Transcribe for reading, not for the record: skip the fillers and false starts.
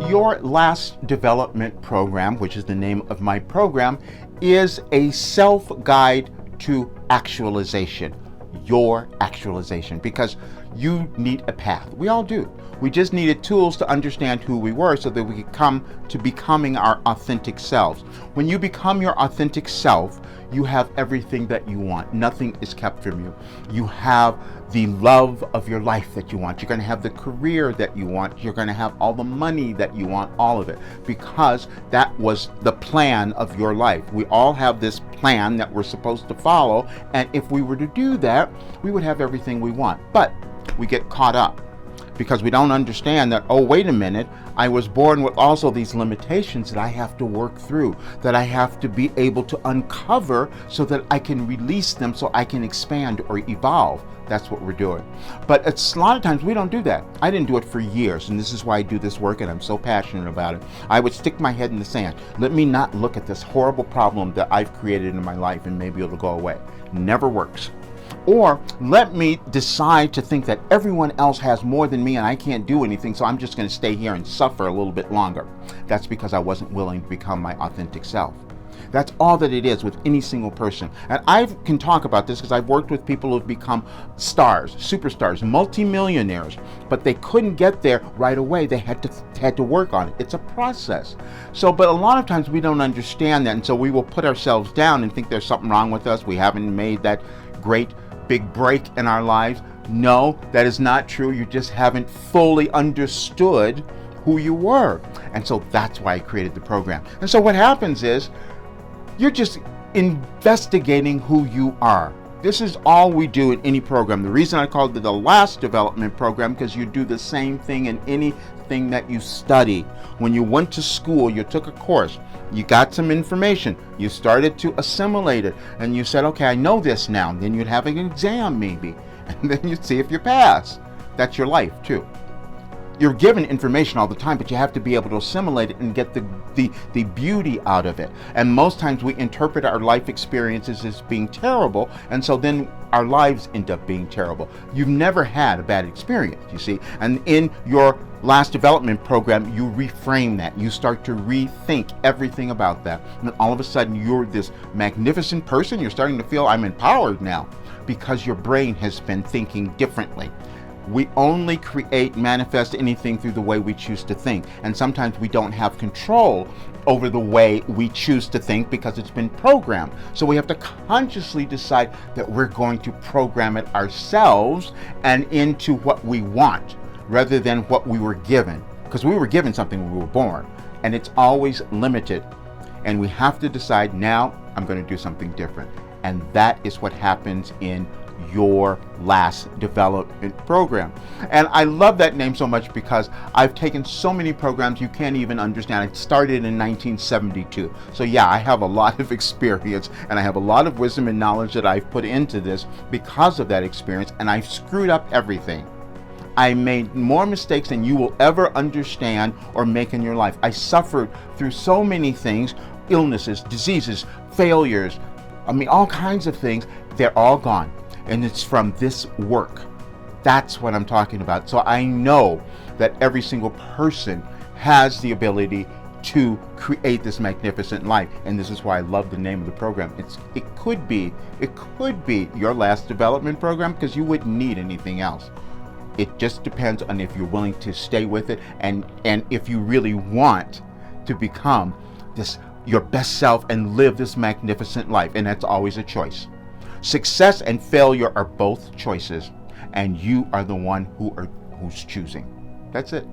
Your last development program, which is the name of my program, is a self-guide to actualization. Your actualization, because you need a path. We all do. We just needed tools to understand who we were so that we could come to becoming our authentic selves. When you become your authentic self, you have everything that you want. Nothing is kept from you. You have the love of your life that you want. You're going to have the career that you want. You're going to have all the money that you want, all of it, because that was the plan of your life. We all have this plan that we're supposed to follow, and if we were to do that, we would have everything we want. But we get caught up because we don't understand that, oh, wait a minute, I was born with also these limitations that I have to work through, that I have to be able to uncover so that I can release them so I can expand or evolve. That's what we're doing. But it's a lot of times we don't do that. I didn't do it for years, and this is why I do this work, and I'm so passionate about it. I would stick my head in the sand. Let me not look at this horrible problem that I've created in my life and maybe it'll go away. Never works. Or let me decide to think that everyone else has more than me and I can't do anything, so I'm just going to stay here and suffer a little bit longer. That's because I wasn't willing to become my authentic self. That's all that it is with any single person. And I can talk about this because I've worked with people who've become stars, superstars, multimillionaires, but they couldn't get there right away. They had to work on it. It's a process. So, but a lot of times we don't understand that, and so we will put ourselves down and think there's something wrong with us. We haven't made that great big break in our lives. No, that is not true. You just haven't fully understood who you were. And so that's why I created the program. And so what happens is you're just investigating who you are. This is all we do in any program. The reason I called it the last development program, because you do the same thing in anything that you study. When you went to school, you took a course, you got some information, you started to assimilate it, and you said, okay, I know this now. Then you'd have an exam maybe, and then you'd see if you pass. That's your life too. You're given information all the time, but you have to be able to assimilate it and get the beauty out of it. And most times we interpret our life experiences as being terrible, and so then our lives end up being terrible. You've never had a bad experience, you see. And in your last development program, you reframe that. You start to rethink everything about that. And all of a sudden, you're this magnificent person. You're starting to feel, I'm empowered now, because your brain has been thinking differently. We only create, manifest anything through the way we choose to think. And sometimes we don't have control over the way we choose to think because it's been programmed. So we have to consciously decide that we're going to program it ourselves and into what we want rather than what we were given. Because we were given something when we were born, and it's always limited. And we have to decide, now I'm going to do something different. And that is what happens in your last development program. And I love that name so much because I've taken so many programs you can't even understand. It started in 1972. So yeah, I have a lot of experience and I have a lot of wisdom and knowledge that I've put into this because of that experience, and I've screwed up everything. I made more mistakes than you will ever understand or make in your life. I suffered through so many things, illnesses, diseases, failures, all kinds of things. They're all gone. And it's from this work. That's what I'm talking about. So I know that every single person has the ability to create this magnificent life. And this is why I love the name of the program. It could be your last development program, because you wouldn't need anything else. It just depends on if you're willing to stay with it and if you really want to become your best self and live this magnificent life. And that's always a choice. Success and failure are both choices, and you are the one who's choosing. That's it.